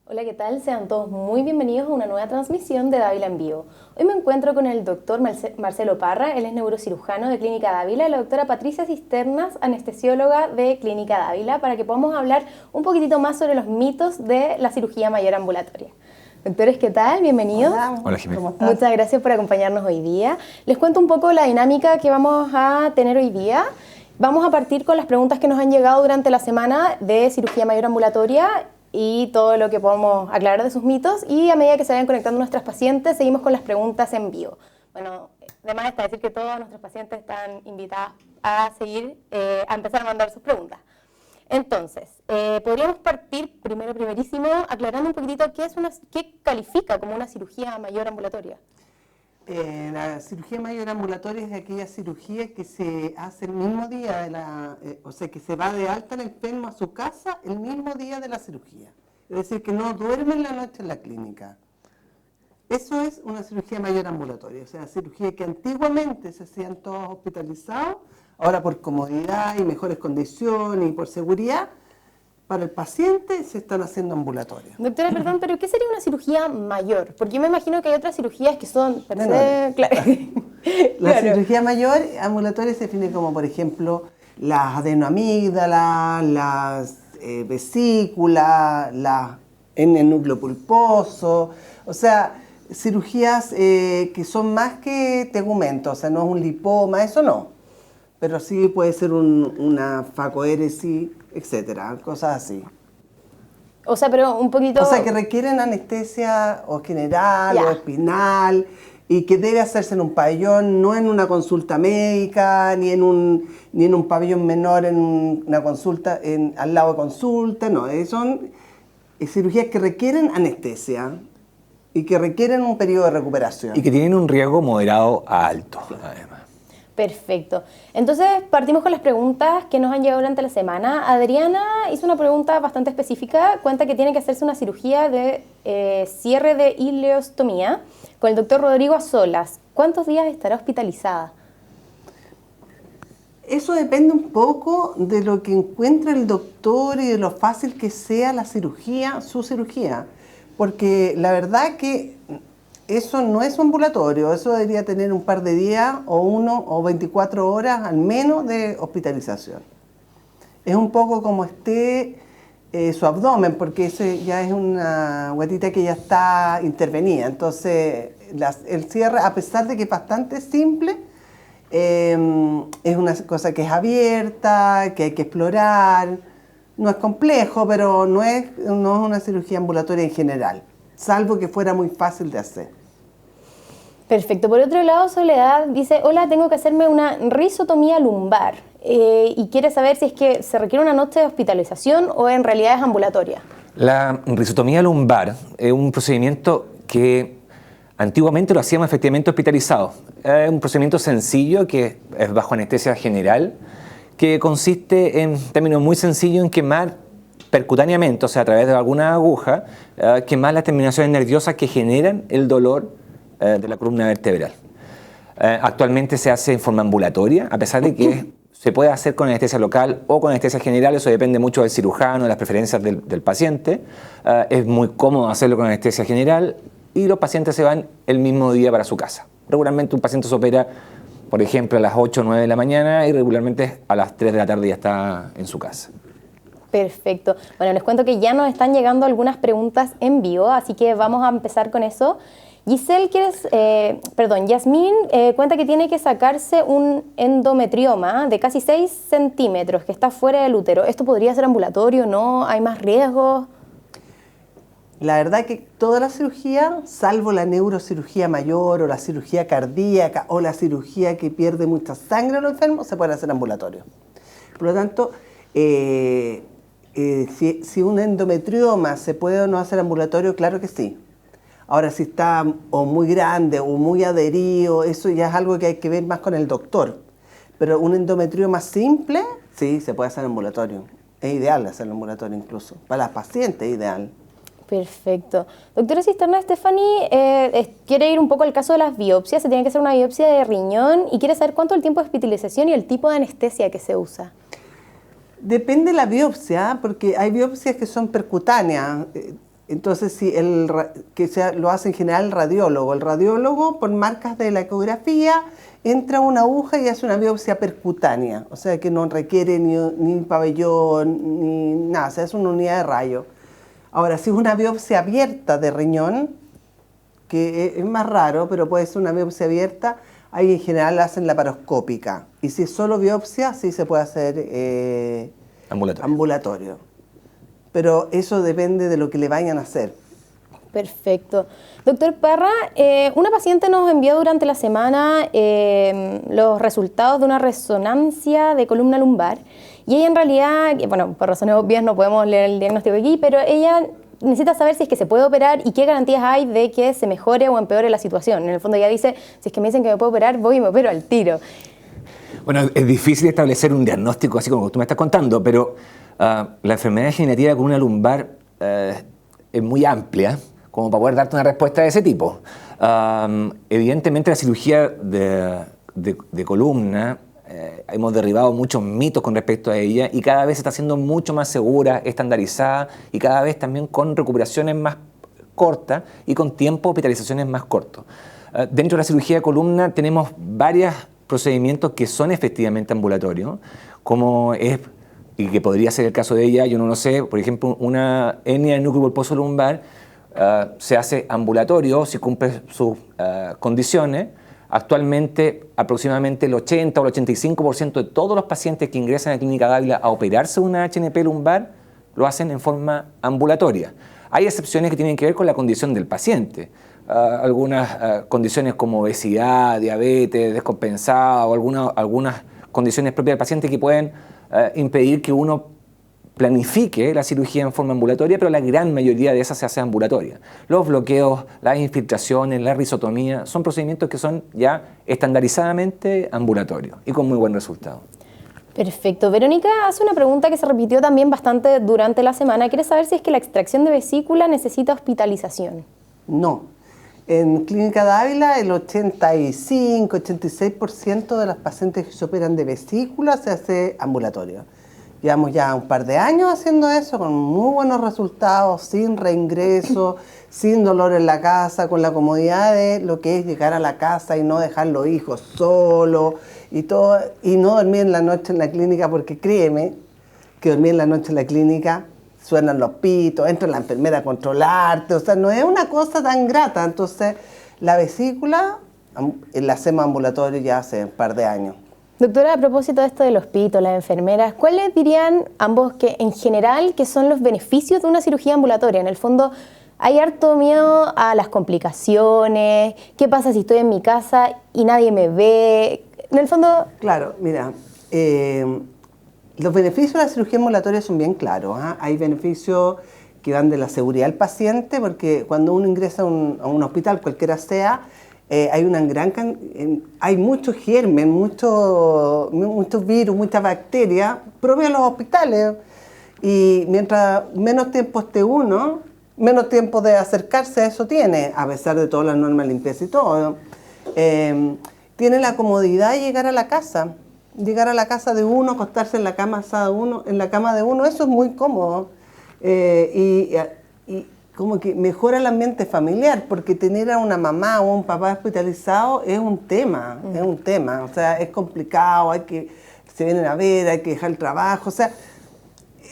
Hola, ¿qué tal? Sean todos muy bienvenidos a una nueva transmisión de Dávila en Vivo. Hoy me encuentro con el doctor Marcelo Parra, él es neurocirujano de Clínica Dávila, y la doctora Patricia Cisternas, anestesióloga de Clínica Dávila, para que podamos hablar un poquitito más sobre los mitos de la cirugía mayor ambulatoria. Doctores, ¿qué tal? Bienvenidos. Hola, Jimena. ¿Cómo estás? Muchas gracias por acompañarnos hoy día. Les cuento un poco la dinámica que vamos a tener hoy día. Vamos a partir con las preguntas que nos han llegado durante la semana de cirugía mayor ambulatoria y todo lo que podamos aclarar de sus mitos, y a medida que se vayan conectando nuestras pacientes, seguimos con las preguntas en vivo. Bueno, además está decir que todos nuestros pacientes están invitados a seguir, a empezar a mandar sus preguntas. Entonces, podríamos partir primerísimo aclarando un poquitito qué califica como una cirugía mayor ambulatoria. La cirugía mayor ambulatoria es aquella cirugía que se hace el mismo día, o sea, que se va de alta el enfermo a su casa el mismo día de la cirugía. Es decir, que no duerme en la noche en la clínica. Eso es una cirugía mayor ambulatoria, o sea, cirugía que antiguamente se hacían todos hospitalizados, ahora por comodidad y mejores condiciones y por seguridad, para el paciente se están haciendo ambulatorias. Doctora, perdón, pero ¿qué sería una cirugía mayor? Porque yo me imagino que hay otras cirugías que son... Claro. La cirugía mayor ambulatoria se define como, por ejemplo, las adenoamígdalas, las vesículas, en el núcleo pulposo, o sea, cirugías que son más que tegumentos, o sea, no es un lipoma, eso no, pero sí puede ser una facoéresis, etcétera, cosas así. O sea, pero un poquito... O sea, que requieren anestesia o general o espinal y que debe hacerse en un pabellón, no en una consulta médica, ni en un pabellón menor, en una consulta, al lado de consulta, no. Son cirugías que requieren anestesia y que requieren un periodo de recuperación. Y que tienen un riesgo moderado a alto, además. Perfecto. Entonces, partimos con las preguntas que nos han llegado durante la semana. Adriana hizo una pregunta bastante específica. Cuenta que tiene que hacerse una cirugía de cierre de ileostomía con el doctor Rodrigo Azolas. ¿Cuántos días estará hospitalizada? Eso depende un poco de lo que encuentre el doctor y de lo fácil que sea la cirugía, su cirugía. Porque la verdad que eso no es ambulatorio, eso debería tener un par de días o 24 horas al menos de hospitalización. Es un poco como esté su abdomen, porque ese ya es una guatita que ya está intervenida. Entonces, el cierre, a pesar de que es bastante simple, es una cosa que es abierta, que hay que explorar. No es complejo, pero no es una cirugía ambulatoria en general, salvo que fuera muy fácil de hacer. Perfecto. Por otro lado, Soledad dice, hola, tengo que hacerme una risotomía lumbar y quiere saber si es que se requiere una noche de hospitalización o en realidad es ambulatoria. La risotomía lumbar es un procedimiento que antiguamente lo hacíamos efectivamente hospitalizado. Es un procedimiento sencillo que es bajo anestesia general, que consiste en términos muy sencillos en quemar percutáneamente, o sea, a través de alguna aguja, quemar las terminaciones nerviosas que generan el dolor de la columna vertebral. Actualmente se hace en forma ambulatoria, a pesar de que se puede hacer con anestesia local o con anestesia general, eso depende mucho del cirujano, de las preferencias del paciente. Es muy cómodo hacerlo con anestesia general y los pacientes se van el mismo día para su casa. Regularmente un paciente se opera, por ejemplo, a las 8 o 9 de la mañana y regularmente a las 3 de la tarde ya está en su casa. Perfecto. Bueno, les cuento que ya nos están llegando algunas preguntas en vivo, así que vamos a empezar con eso. Yasmín cuenta que tiene que sacarse un endometrioma de casi 6 centímetros que está fuera del útero. ¿Esto podría ser ambulatorio? ¿No? ¿Hay más riesgos? La verdad que toda la cirugía, salvo la neurocirugía mayor o la cirugía cardíaca o la cirugía que pierde mucha sangre a los enfermos, se puede hacer ambulatorio. Por lo tanto, si un endometrioma se puede o no hacer ambulatorio, claro que sí. Ahora, si está o muy grande o muy adherido, eso ya es algo que hay que ver más con el doctor. Pero un endometrioma simple, sí, se puede hacer ambulatorio. Es ideal hacerlo ambulatorio incluso. Para las pacientes es ideal. Perfecto. Doctora Cisterna, Stephanie quiere ir un poco al caso de las biopsias. Se tiene que hacer una biopsia de riñón y quiere saber cuánto es el tiempo de hospitalización y el tipo de anestesia que se usa. Depende de la biopsia, porque hay biopsias que son percutáneas. Entonces, si lo hace en general el radiólogo por marcas de la ecografía entra una aguja y hace una biopsia percutánea, o sea que no requiere ni pabellón ni nada, o sea, es una unidad de rayo. Ahora, si es una biopsia abierta de riñón, que es más raro, pero puede ser una biopsia abierta, ahí en general hacen laparoscópica. Y si es solo biopsia, sí se puede hacer ambulatorio. Pero eso depende de lo que le vayan a hacer. Perfecto. Doctor Parra, una paciente nos envió durante la semana los resultados de una resonancia de columna lumbar y ella en realidad, bueno, por razones obvias no podemos leer el diagnóstico aquí, pero ella necesita saber si es que se puede operar y qué garantías hay de que se mejore o empeore la situación. En el fondo ella dice, si es que me dicen que me puedo operar, voy y me opero al tiro. Bueno, es difícil establecer un diagnóstico así como tú me estás contando, pero la enfermedad degenerativa de columna lumbar es muy amplia como para poder darte una respuesta de ese tipo. Evidentemente la cirugía de columna, hemos derribado muchos mitos con respecto a ella y cada vez está siendo mucho más segura, estandarizada y cada vez también con recuperaciones más cortas y con tiempos de hospitalizaciones más cortos. Dentro de la cirugía de columna tenemos varios procedimientos que son efectivamente ambulatorios, como es, y que podría ser el caso de ella, yo no lo sé, por ejemplo, una hernia del núcleo pulposo lumbar se hace ambulatorio si cumple sus condiciones. Actualmente, aproximadamente el 80 o el 85% de todos los pacientes que ingresan a la Clínica Dávila a operarse una HNP lumbar lo hacen en forma ambulatoria. Hay excepciones que tienen que ver con la condición del paciente. Algunas condiciones como obesidad, diabetes, descompensada o algunas condiciones propias del paciente que pueden impedir que uno planifique la cirugía en forma ambulatoria, pero la gran mayoría de esas se hace ambulatoria. Los bloqueos, las infiltraciones, la risotomía, son procedimientos que son ya estandarizadamente ambulatorios y con muy buen resultado. Perfecto. Verónica hace una pregunta que se repitió también bastante durante la semana. Quiere saber si es que la extracción de vesícula necesita hospitalización. No. En Clínica Dávila el 85-86% de las pacientes que se operan de vesícula se hace ambulatorio. Llevamos ya un par de años haciendo eso con muy buenos resultados, sin reingreso, sin dolor en la casa, con la comodidad de lo que es llegar a la casa y no dejar los hijos solos y todo, y no dormir en la noche en la clínica, porque créeme que dormir en la noche en la clínica suenan los pitos, entra la enfermera a controlarte, o sea, no es una cosa tan grata. Entonces, la vesícula la hacemos ambulatorio ya hace un par de años. Doctora, a propósito de esto de los pitos, las enfermeras, ¿cuáles dirían ambos que en general que son los beneficios de una cirugía ambulatoria? En el fondo, hay harto miedo a las complicaciones, ¿qué pasa si estoy en mi casa y nadie me ve? En el fondo... Claro, mira, los beneficios de la cirugía ambulatoria son bien claros. Hay beneficios que van de la seguridad del paciente, porque cuando uno ingresa a un hospital, cualquiera sea, hay muchos germen, muchos virus, muchas bacterias propias de los hospitales. Y mientras menos tiempo esté uno, menos tiempo de acercarse a eso tiene, a pesar de todas las normas de limpieza y todo. Tiene la comodidad de llegar a la casa de uno, acostarse en la cama de uno, eso es muy cómodo. Y como que mejora el ambiente familiar, porque tener a una mamá o un papá hospitalizado es un tema, o sea, es complicado, se vienen a ver, hay que dejar el trabajo, o sea,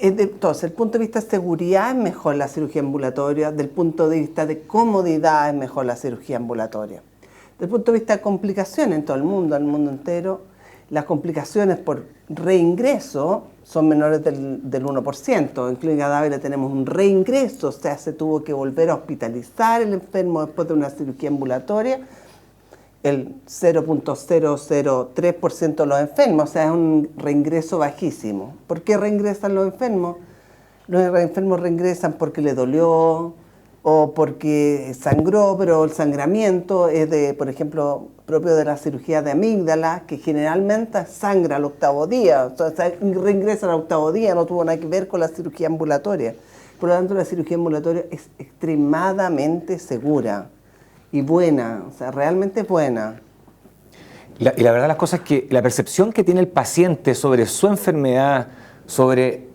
entonces, desde el punto de vista de seguridad es mejor la cirugía ambulatoria, desde el punto de vista de comodidad es mejor la cirugía ambulatoria. Desde el punto de vista de complicaciones en todo el mundo entero, las complicaciones por reingreso son menores del 1%. En Clínica Dávila tenemos un reingreso, o sea, se tuvo que volver a hospitalizar el enfermo después de una cirugía ambulatoria, el 0.003% de los enfermos, o sea, es un reingreso bajísimo. ¿Por qué reingresan los enfermos? Los enfermos reingresan porque le dolió o porque sangró, pero el sangramiento es por ejemplo, propio de la cirugía de amígdala, que generalmente sangra al 8º día, o sea, reingresan al 8º día, no tuvo nada que ver con la cirugía ambulatoria. Por lo tanto, la cirugía ambulatoria es extremadamente segura y buena, o sea, realmente buena. Y la verdad las cosas es que la percepción que tiene el paciente sobre su enfermedad, sobre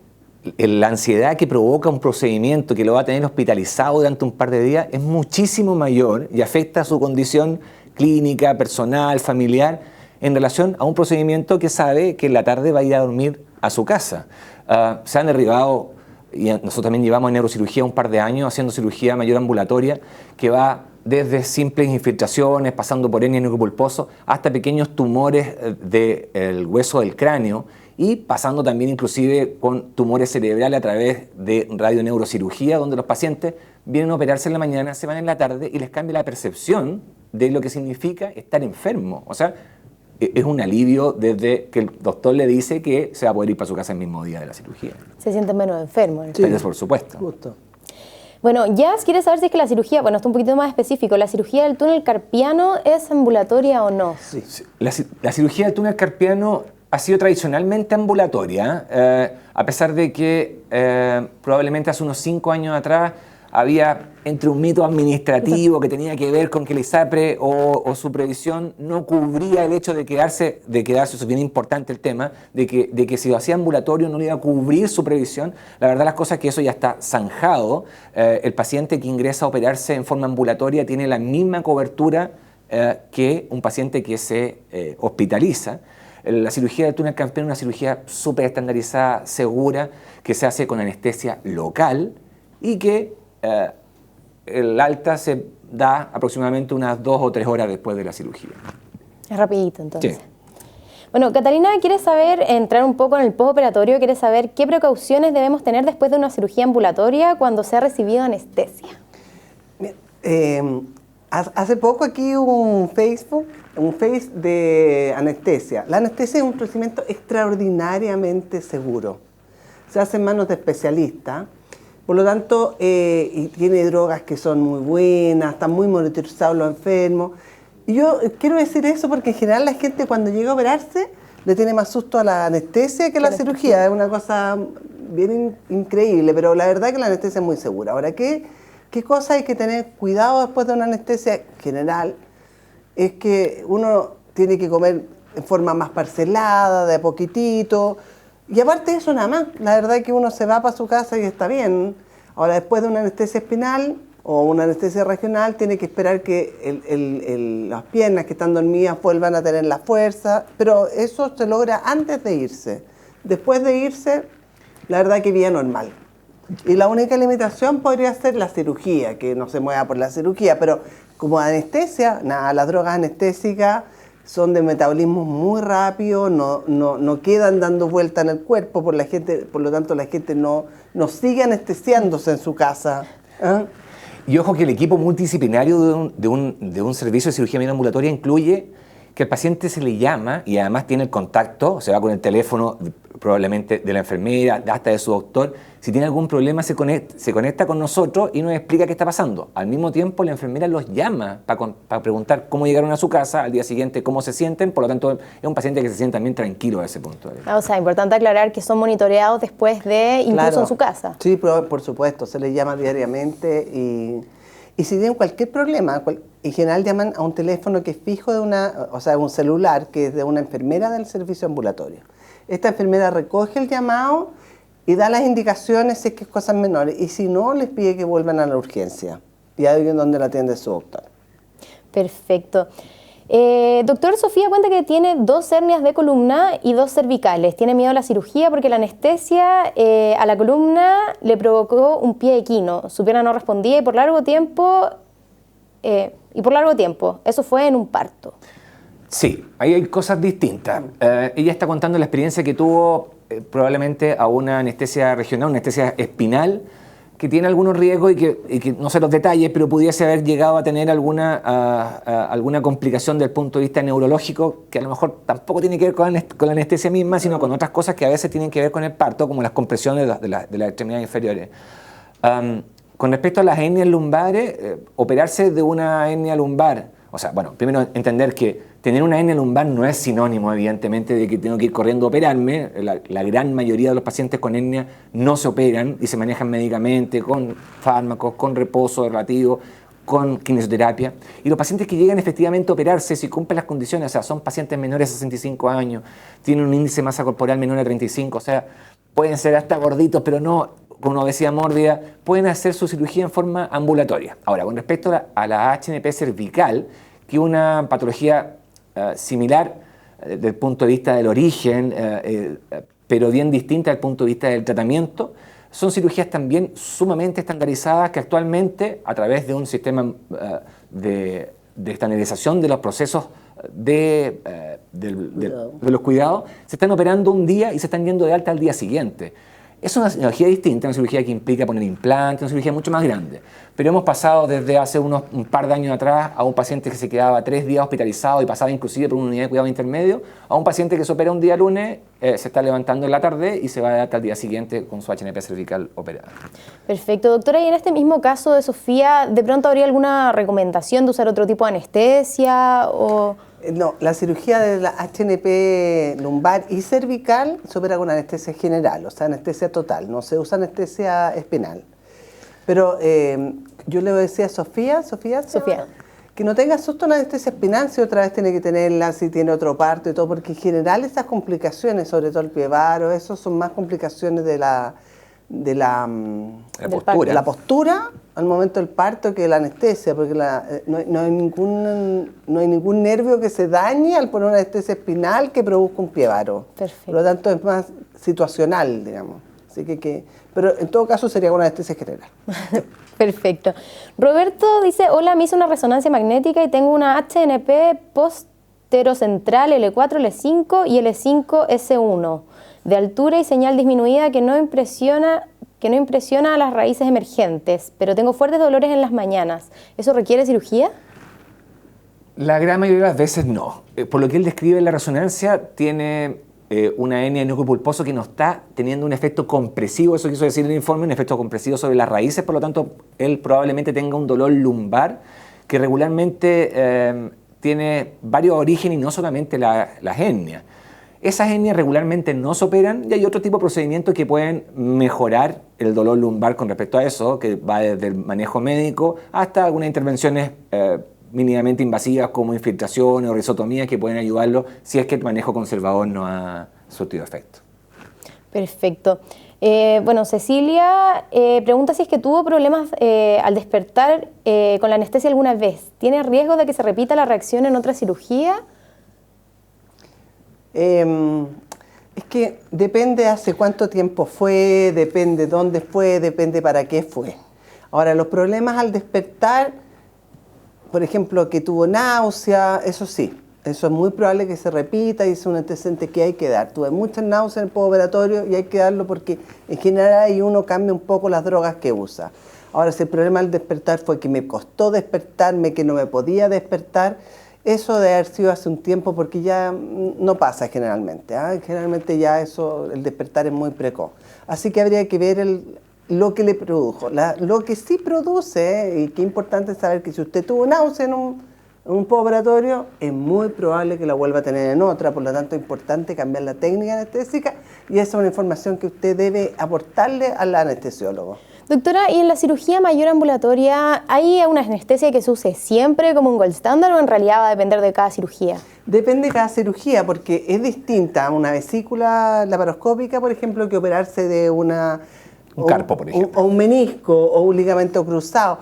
la ansiedad que provoca un procedimiento que lo va a tener hospitalizado durante un par de días es muchísimo mayor y afecta a su condición clínica, personal, familiar, en relación a un procedimiento que sabe que en la tarde va a ir a dormir a su casa. Se han derribado, y nosotros también llevamos en neurocirugía un par de años haciendo cirugía mayor ambulatoria, que va desde simples infiltraciones, pasando por hernia neuropulposo, hasta pequeños tumores del hueso del cráneo, y pasando también inclusive con tumores cerebrales a través de radioneurocirugía, donde los pacientes vienen a operarse en la mañana, se van en la tarde y les cambia la percepción de lo que significa estar enfermo. O sea, es un alivio desde que el doctor le dice que se va a poder ir para su casa el mismo día de la cirugía. Se sienten menos enfermos. Sí, por supuesto. Justo. Bueno, Jazz quiere saber si es que la cirugía, bueno, está un poquito más específico, ¿la cirugía del túnel carpiano es ambulatoria o no? Sí. La cirugía del túnel carpiano ha sido tradicionalmente ambulatoria, a pesar de que probablemente hace unos 5 años atrás había entre un mito administrativo que tenía que ver con que el ISAPRE o su previsión no cubría el hecho de quedarse, eso es bien importante el tema, de que si lo hacía ambulatorio no le iba a cubrir su previsión. La verdad las cosas es que eso ya está zanjado. El paciente que ingresa a operarse en forma ambulatoria tiene la misma cobertura que un paciente que se hospitaliza. La cirugía del túnel carpiano es una cirugía súper estandarizada, segura, que se hace con anestesia local y que el alta se da aproximadamente unas 2 o 3 horas después de la cirugía. Es rapidito, entonces. Sí. Bueno, Catalina quiere saber, entrar un poco en el postoperatorio, quiere saber qué precauciones debemos tener después de una cirugía ambulatoria cuando se ha recibido anestesia. Hace poco aquí hubo un Face de anestesia. La anestesia es un procedimiento extraordinariamente seguro. Se hace en manos de especialistas. Por lo tanto, y tiene drogas que son muy buenas, están muy monitorizados los enfermos. Y yo quiero decir eso porque en general la gente cuando llega a operarse le tiene más susto a la anestesia que a la cirugía. Es una cosa bien increíble, pero la verdad es que la anestesia es muy segura. Ahora, ¿qué cosa hay que tener cuidado después de una anestesia general? Es que uno tiene que comer en forma más parcelada, de a poquitito. Y aparte de eso nada más, la verdad es que uno se va para su casa y está bien. Ahora después de una anestesia espinal o una anestesia regional tiene que esperar que las piernas que están dormidas vuelvan a tener la fuerza, pero eso se logra antes de irse. Después de irse, la verdad que vía normal. Y la única limitación podría ser la cirugía, que no se mueva por la cirugía, pero como anestesia, nada, las drogas anestésicas son de metabolismo muy rápido, no quedan dando vuelta en el cuerpo, por lo tanto la gente no sigue anestesiándose en su casa. ¿Eh? Y ojo que el equipo multidisciplinario de un servicio de cirugía mayor ambulatoria incluye que el paciente se le llama y además tiene el contacto, se va con el teléfono probablemente de la enfermera, hasta de su doctor. Si tiene algún problema se conecta con nosotros y nos explica qué está pasando. Al mismo tiempo la enfermera los llama para preguntar cómo llegaron a su casa, al día siguiente cómo se sienten. Por lo tanto es un paciente que se siente también tranquilo a ese punto. O sea, importante aclarar que son monitoreados después de incluso Claro. en su casa. Sí, por supuesto, se les llama diariamente y si tienen cualquier problema, en general llaman a un teléfono que es fijo un celular que es de una enfermera del servicio ambulatorio. Esta enfermera recoge el llamado y da las indicaciones si es que es cosas menores. Y si no, les pide que vuelvan a la urgencia. Y hay alguien donde la atiende su doctor. Perfecto. Doctor, Sofía cuenta que tiene 2 hernias de columna y 2 cervicales. Tiene miedo a la cirugía porque la anestesia a la columna le provocó un pie equino. Su pierna no respondía y por largo tiempo, eso fue en un parto. Sí, ahí hay cosas distintas. Ella está contando la experiencia que tuvo probablemente a una anestesia regional, una anestesia espinal, que tiene algunos riesgos y que no sé los detalles, pero pudiese haber llegado a tener alguna complicación desde el punto de vista neurológico, que a lo mejor tampoco tiene que ver con la anestesia misma, sino con otras cosas que a veces tienen que ver con el parto, como las compresiones de las extremidades inferiores. Con respecto a las hernias lumbares, operarse de una hernia lumbar, o sea, bueno, primero entender que tener una hernia lumbar no es sinónimo, evidentemente, de que tengo que ir corriendo a operarme. La gran mayoría de los pacientes con hernia no se operan y se manejan médicamente, con fármacos, con reposo relativo, con kinesioterapia. Y los pacientes que llegan efectivamente a operarse, si cumplen las condiciones, o sea, son pacientes menores de 65 años, tienen un índice de masa corporal menor a 35, o sea, pueden ser hasta gorditos, pero no con una obesidad mórbida, pueden hacer su cirugía en forma ambulatoria. Ahora, con respecto a la HNP cervical, que es una patología similar desde el punto de vista del origen, pero bien distinta desde el punto de vista del tratamiento, son cirugías también sumamente estandarizadas que actualmente, a través de un sistema de estandarización de los procesos de los cuidados, se están operando un día y se están yendo de alta al día siguiente. Es una cirugía distinta, una cirugía que implica poner implantes, una cirugía mucho más grande. Pero hemos pasado desde hace un par de años atrás a un paciente que se quedaba 3 días hospitalizado y pasaba inclusive por una unidad de cuidado intermedio, a un paciente que se opera un día lunes, se está levantando en la tarde y se va hasta el día siguiente con su HNP cervical operada. Perfecto, doctora. Y en este mismo caso de Sofía, ¿de pronto habría alguna recomendación de usar otro tipo de anestesia o...? No, la cirugía de la HNP lumbar y cervical se opera con anestesia general, o sea, anestesia total, no se usa anestesia espinal. Pero yo le decía a Sofía, que no tenga susto en la anestesia espinal si otra vez tiene que tenerla, si tiene otro parto y todo, porque en general esas complicaciones, sobre todo el pie varo, eso son más complicaciones de la postura al momento del parto que la anestesia, porque no hay ningún nervio que se dañe al poner una anestesia espinal que produzca un pie varo. Perfecto. Por lo tanto es más situacional, digamos. Así pero en todo caso sería con anestesia general. Perfecto. Roberto dice, hola, me hice una resonancia magnética y tengo una HNP posterocentral L4, L5 y L5, S1 de altura y señal disminuida que no impresiona a las raíces emergentes, pero tengo fuertes dolores en las mañanas. ¿Eso requiere cirugía? La gran mayoría de las veces no. Por lo que él describe en la resonancia, tiene una hernia de núcleo pulposo que no está teniendo un efecto compresivo, eso quiso decir el informe, un efecto compresivo sobre las raíces, por lo tanto, él probablemente tenga un dolor lumbar que regularmente tiene varios orígenes y no solamente las hernias. Esas hernias regularmente no se operan y hay otro tipo de procedimientos que pueden mejorar el dolor lumbar con respecto a eso, que va desde el manejo médico hasta algunas intervenciones mínimamente invasivas como infiltraciones o risotomías que pueden ayudarlo si es que el manejo conservador no ha surtido efecto. Perfecto. Bueno, Cecilia pregunta si es que tuvo problemas al despertar con la anestesia alguna vez. ¿Tiene riesgo de que se repita la reacción en otra cirugía? Es que depende hace cuánto tiempo fue, depende dónde fue, depende para qué fue. Ahora, los problemas al despertar, por ejemplo, que tuvo náusea, eso sí, eso es muy probable que se repita y es un antecedente que hay que dar. Tuve muchas náuseas en el postoperatorio y hay que darlo porque en general ahí uno cambia un poco las drogas que usa. Ahora, si el problema al despertar fue que me costó despertarme, que no me podía despertar, eso debe haber sido hace un tiempo porque ya no pasa generalmente. Generalmente ya el despertar es muy precoz. Así que habría que ver lo que le produjo. Lo que sí produce, y que es importante saber que si usted tuvo náusea en un postoperatorio, es muy probable que la vuelva a tener en otra, por lo tanto es importante cambiar la técnica anestésica y esa es una información que usted debe aportarle al anestesiólogo. Doctora, ¿y en la cirugía mayor ambulatoria hay una anestesia que se use siempre como un gold standard o en realidad va a depender de cada cirugía? Depende de cada cirugía porque es distinta a una vesícula laparoscópica, por ejemplo, que operarse de un carpo, por ejemplo. O un menisco o un ligamento cruzado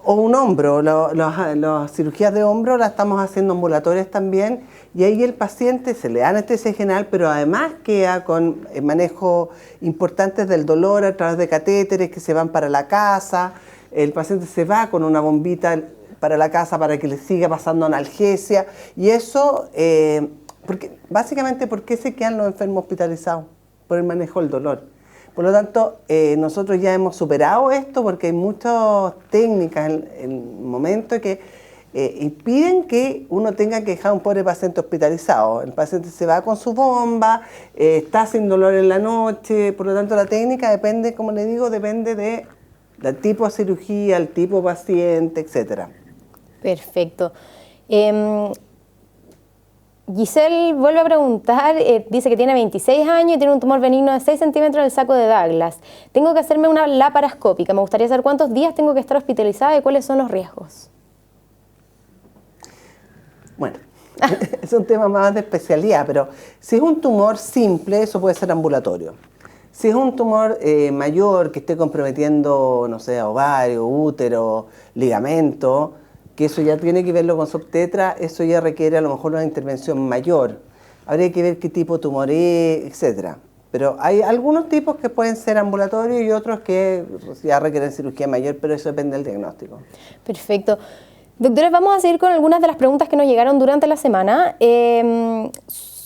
o un hombro. Las cirugías de hombro las estamos haciendo ambulatorias también y ahí el paciente se le da anestesia general, pero además queda con manejo importantes del dolor a través de catéteres que se van para la casa. El paciente se va con una bombita para la casa para que le siga pasando analgesia y eso, básicamente, ¿por qué se quedan los enfermos hospitalizados? Por el manejo del dolor. Por lo tanto, nosotros ya hemos superado esto porque hay muchas técnicas en el momento que impiden que uno tenga que dejar a un pobre paciente hospitalizado. El paciente se va con su bomba, está sin dolor en la noche, por lo tanto la técnica depende, como le digo, depende del tipo de cirugía, el tipo de paciente, etc. Perfecto. Giselle vuelve a preguntar, dice que tiene 26 años y tiene un tumor benigno de 6 centímetros del saco de Douglas. Tengo que hacerme una laparoscópica. Me gustaría saber cuántos días tengo que estar hospitalizada y cuáles son los riesgos. Bueno, es un tema más de especialidad, pero si es un tumor simple, eso puede ser ambulatorio. Si es un tumor mayor que esté comprometiendo, no sé, ovario, útero, ligamento, que eso ya tiene que verlo con su obstetra, eso ya requiere a lo mejor una intervención mayor. Habría que ver qué tipo de tumor es, etcétera. Pero hay algunos tipos que pueden ser ambulatorios y otros que ya requieren cirugía mayor, pero eso depende del diagnóstico. Perfecto. Doctores, vamos a seguir con algunas de las preguntas que nos llegaron durante la semana.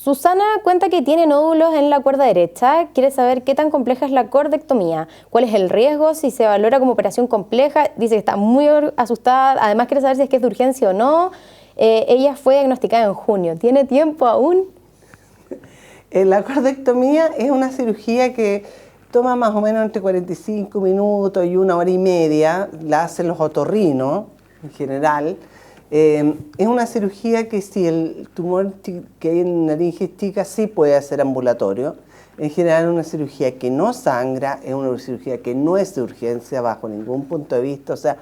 Susana cuenta que tiene nódulos en la cuerda derecha. Quiere saber qué tan compleja es la cordectomía, cuál es el riesgo, si se valora como operación compleja. Dice que está muy asustada. Además, quiere saber si es que es de urgencia o no. Ella fue diagnosticada en junio. ¿Tiene tiempo aún? La cordectomía es una cirugía que toma más o menos entre 45 minutos y 1 hora y media. La hacen los otorrinos, en general. Es una cirugía que si el tumor que hay en laringe chica sí puede ser ambulatorio. En general es una cirugía que no sangra, es una cirugía que no es de urgencia bajo ningún punto de vista. O sea,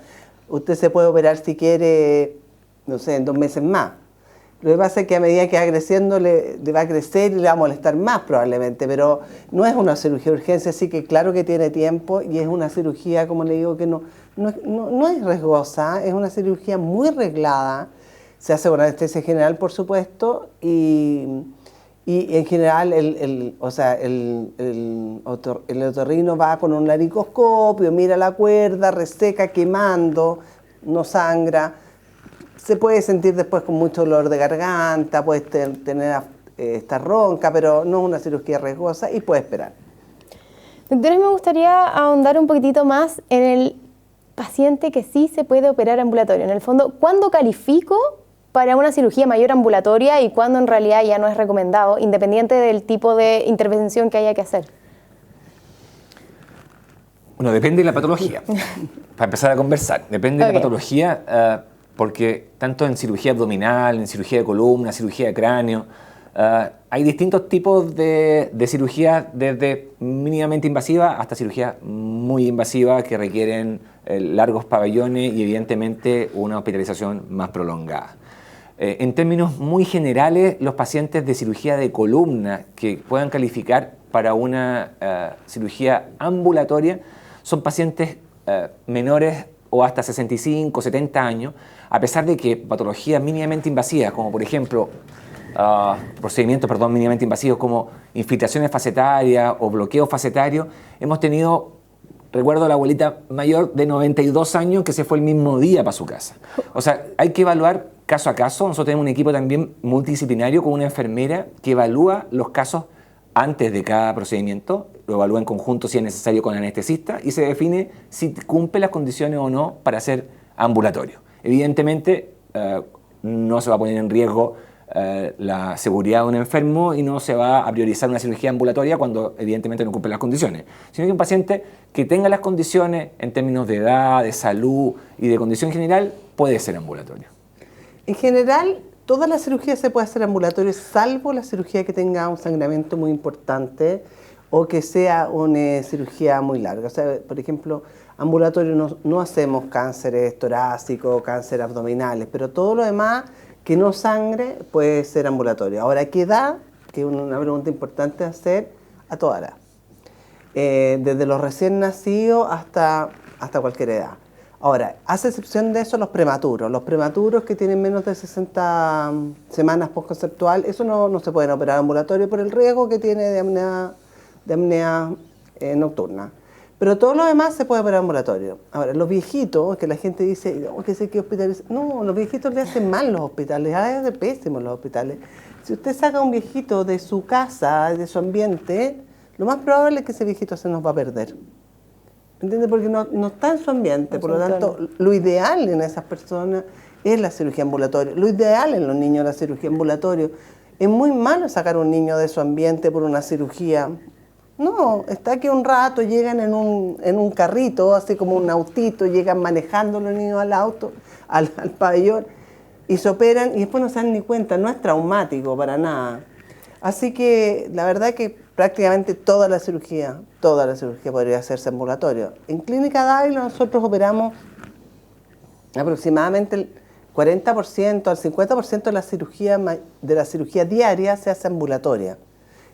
usted se puede operar si quiere, no sé, en 2 meses más. Lo que pasa es que a medida que va creciendo le va a crecer y le va a molestar más probablemente, pero no es una cirugía de urgencia, así que claro que tiene tiempo y es una cirugía, como le digo, que no es riesgosa, es una cirugía muy reglada, se hace con anestesia general por supuesto y en general el otorrino va con un laringoscopio, mira la cuerda, reseca quemando, no sangra. Se puede sentir después con mucho dolor de garganta, puede estar ronca, pero no es una cirugía riesgosa y puede esperar. Doctores, me gustaría ahondar un poquitito más en el paciente que sí se puede operar ambulatorio. En el fondo, ¿cuándo califico para una cirugía mayor ambulatoria y cuándo en realidad ya no es recomendado, independiente del tipo de intervención que haya que hacer? Bueno, depende de la patología. Para empezar a conversar, depende de la patología. Porque tanto en cirugía abdominal, en cirugía de columna, cirugía de cráneo, hay distintos tipos de cirugía, desde mínimamente invasiva hasta cirugía muy invasiva que requieren largos pabellones y evidentemente una hospitalización más prolongada. En términos muy generales, los pacientes de cirugía de columna que puedan calificar para una cirugía ambulatoria son pacientes menores o hasta 65, 70 años, a pesar de que patologías mínimamente invasivas, como por ejemplo procedimientos mínimamente invasivos como infiltraciones facetarias o bloqueo facetario, hemos tenido, recuerdo a la abuelita mayor de 92 años que se fue el mismo día para su casa. O sea, hay que evaluar caso a caso. Nosotros tenemos un equipo también multidisciplinario con una enfermera que evalúa los casos antes de cada procedimiento, lo evalúa en conjunto si es necesario con el anestesista y se define si cumple las condiciones o no para ser ambulatorio. Evidentemente no se va a poner en riesgo la seguridad de un enfermo y no se va a priorizar una cirugía ambulatoria cuando evidentemente no cumple las condiciones, sino que un paciente que tenga las condiciones en términos de edad, de salud y de condición general puede ser ambulatorio. En general, todas las cirugías se puede hacer ambulatorio, salvo la cirugía que tenga un sangramiento muy importante o que sea una cirugía muy larga. O sea, por ejemplo, ambulatorio no hacemos cánceres torácicos, cánceres abdominales, pero todo lo demás que no sangre puede ser ambulatorio. Ahora, ¿qué edad? Que es una pregunta importante hacer a toda edad. Desde los recién nacidos hasta cualquier edad. Ahora, hace excepción de eso los prematuros que tienen menos de 60 semanas postconceptual, eso no se pueden operar ambulatorio por el riesgo que tiene de apnea nocturna. Pero todo lo demás se puede operar ambulatorio. Ahora, los viejitos, que la gente dice, que sé qué hospitales. No, los viejitos le hacen mal los hospitales, hacen pésimos los hospitales. Si usted saca a un viejito de su casa, de su ambiente, lo más probable es que ese viejito se nos va a perder. ¿Entiende? Porque no está en su ambiente, por lo tanto, lo ideal en esas personas es la cirugía ambulatoria. Lo ideal en los niños es la cirugía ambulatoria. Es muy malo sacar a un niño de su ambiente por una cirugía. No, está aquí un rato, llegan en un carrito, así como un autito, llegan manejando los niños al auto, al pabellón, y se operan y después no se dan ni cuenta, no es traumático para nada. Así que la verdad que prácticamente toda la cirugía podría hacerse ambulatorio. En Clínica Dávila nosotros operamos aproximadamente el 40% al 50% de la cirugía diaria se hace ambulatoria.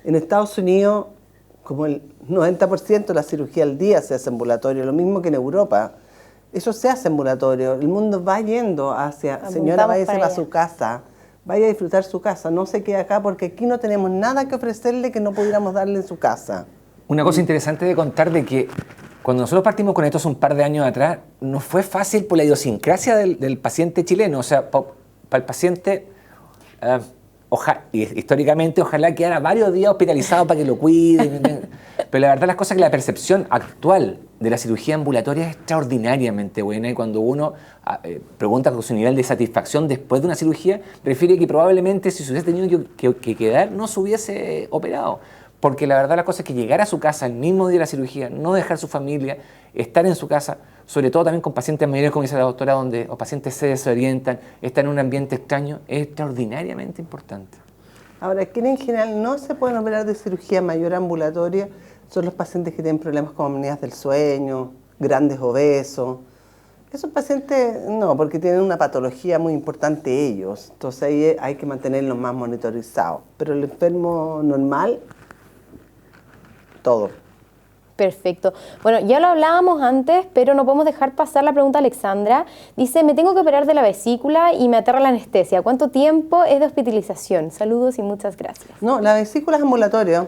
En Estados Unidos como el 90% de la cirugía al día se hace ambulatorio, lo mismo que en Europa. Eso se hace ambulatorio. El mundo va yendo hacia, Apuntamos señora, váyase para para allá. su casa, vaya a disfrutar su casa, no se quede acá porque aquí no tenemos nada que ofrecerle que no pudiéramos darle en su casa. Una cosa interesante de contar de que cuando nosotros partimos con esto hace un par de años atrás, no fue fácil por la idiosincrasia del paciente chileno. O sea, para el paciente, históricamente, ojalá quedara varios días hospitalizado para que lo cuiden. Pero la verdad las cosas es que la percepción actual de la cirugía ambulatoria es extraordinariamente buena, y cuando uno pregunta con su nivel de satisfacción después de una cirugía, refiere que probablemente si se hubiese tenido que quedar no se hubiese operado. Porque la verdad la cosa es que llegar a su casa el mismo día de la cirugía, no dejar su familia, estar en su casa, sobre todo también con pacientes mayores, como dice la doctora, donde los pacientes se desorientan, están en un ambiente extraño, es extraordinariamente importante. Ahora, quienes en general no se pueden operar de cirugía mayor ambulatoria son los pacientes que tienen problemas como apneas del sueño, grandes obesos. Esos pacientes no, porque tienen una patología muy importante ellos, entonces ahí hay que mantenerlos más monitorizados. Pero el enfermo normal, todo. Perfecto. Bueno, ya lo hablábamos antes, pero no podemos dejar pasar la pregunta de Alexandra. Dice, me tengo que operar de la vesícula y me aterra la anestesia. ¿Cuánto tiempo es de hospitalización? Saludos y muchas gracias. No, la vesícula es ambulatorio.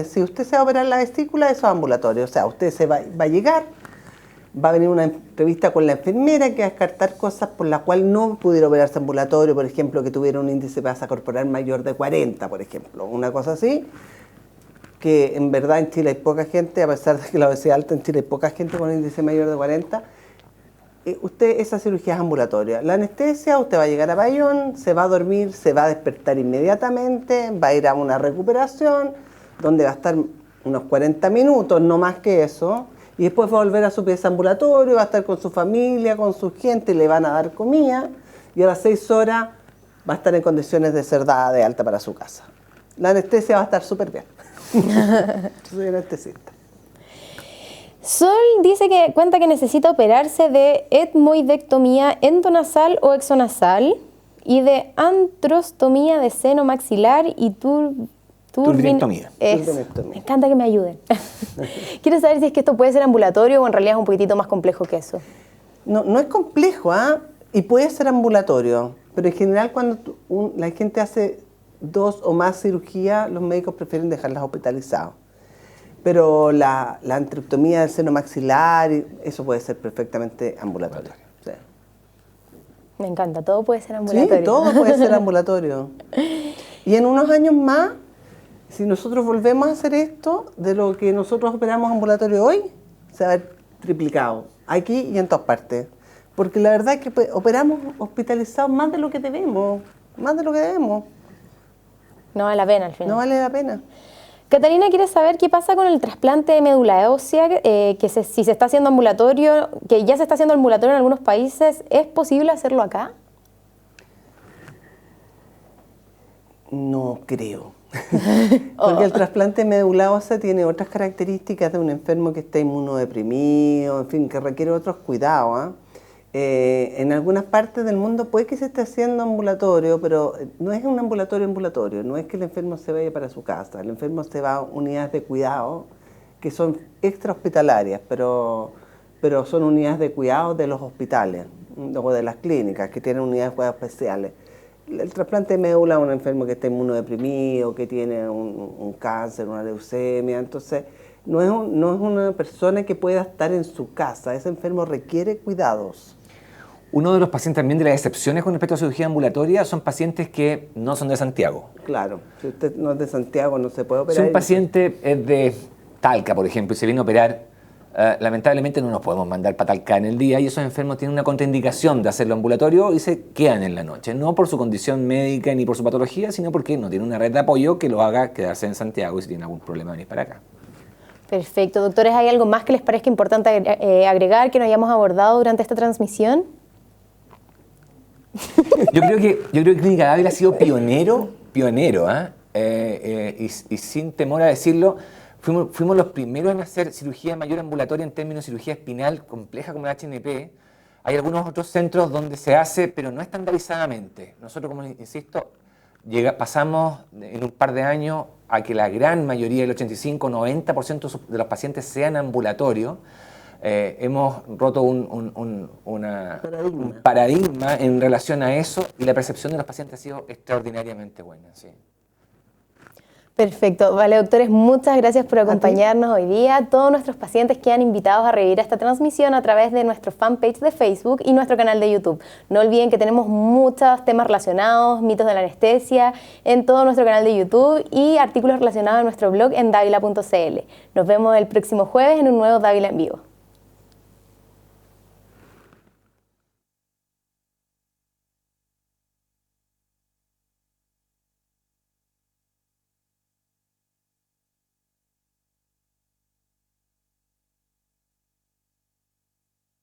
Si usted se va a operar la vesícula, eso es ambulatorio. O sea, usted va a llegar, va a venir una entrevista con la enfermera que va a descartar cosas por las cuales no pudiera operarse ambulatorio, por ejemplo, que tuviera un índice de masa corporal mayor de 40, por ejemplo, una cosa así, que en verdad en Chile hay poca gente, a pesar de que la obesidad alta en Chile hay poca gente con índice mayor de 40, esa cirugía es ambulatoria. La anestesia, usted va a llegar a Bayón, se va a dormir, se va a despertar inmediatamente, va a ir a una recuperación, donde va a estar unos 40 minutos, no más que eso, y después va a volver a su pieza ambulatorio, va a estar con su familia, con su gente, le van a dar comida, y a las 6 horas va a estar en condiciones de ser dada de alta para su casa. La anestesia va a estar súper bien. Yo soy anestesista. Sol dice que cuenta que necesita operarse de etmoidectomía endonasal o exonasal y de antrostomía de seno maxilar y Turbinectomía. Turbinectomía. Me encanta que me ayuden. Quiero saber si es que esto puede ser ambulatorio o en realidad es un poquitito más complejo que eso. No es complejo, y puede ser ambulatorio, pero en general cuando la gente hace 2 o más cirugías, los médicos prefieren dejarlas hospitalizadas. Pero la antrostomía del seno maxilar, eso puede ser perfectamente ambulatorio. Sí. Me encanta, todo puede ser ambulatorio. Sí, todo puede ser ambulatorio. Y en unos años más, si nosotros volvemos a hacer esto, de lo que nosotros operamos ambulatorio hoy, se va a ver triplicado, aquí y en todas partes. Porque la verdad es que operamos hospitalizados más de lo que debemos, No vale la pena al final. No vale la pena. Catalina quiere saber qué pasa con el trasplante de médula ósea, si se está haciendo ambulatorio, que ya se está haciendo ambulatorio en algunos países, ¿es posible hacerlo acá? No creo. Porque el trasplante de médula ósea tiene otras características de un enfermo que está inmunodeprimido, en fin, que requiere otros cuidados. En algunas partes del mundo puede que se esté haciendo ambulatorio, pero no es un ambulatorio, no es que el enfermo se vaya para su casa, el enfermo se va a unidades de cuidado que son extrahospitalarias, pero son unidades de cuidado de los hospitales o de las clínicas que tienen unidades de cuidados especiales. El trasplante de médula es un enfermo que está inmunodeprimido, que tiene un cáncer, una leucemia, entonces no es una persona que pueda estar en su casa, ese enfermo requiere cuidados. Uno de los pacientes también de las excepciones con respecto a cirugía ambulatoria son pacientes que no son de Santiago. Claro, si usted no es de Santiago no se puede operar. Si un paciente es de Talca, por ejemplo, y se viene a operar, lamentablemente no nos podemos mandar para Talca en el día y esos enfermos tienen una contraindicación de hacerlo ambulatorio y se quedan en la noche. No por su condición médica ni por su patología, sino porque no tiene una red de apoyo que lo haga quedarse en Santiago y si tiene algún problema venir para acá. Perfecto. Doctores, ¿hay algo más que les parezca importante agregar que no hayamos abordado durante esta transmisión? Yo creo que Clínica Dávila ha sido pionero, y sin temor a decirlo, fuimos los primeros en hacer cirugía mayor ambulatoria en términos de cirugía espinal compleja como la HNP. Hay algunos otros centros donde se hace, pero no estandarizadamente. Nosotros, como insisto, pasamos en un par de años a que la gran mayoría, el 85-90% de los pacientes sean ambulatorios, hemos roto un paradigma en relación a eso y la percepción de los pacientes ha sido extraordinariamente buena. Sí. Perfecto. Vale, doctores, muchas gracias por acompañarnos hoy día. Todos nuestros pacientes quedan invitados a revivir esta transmisión a través de nuestro fanpage de Facebook y nuestro canal de YouTube. No olviden que tenemos muchos temas relacionados, mitos de la anestesia, en todo nuestro canal de YouTube y artículos relacionados en nuestro blog en davila.cl. Nos vemos el próximo jueves en un nuevo Dávila en Vivo.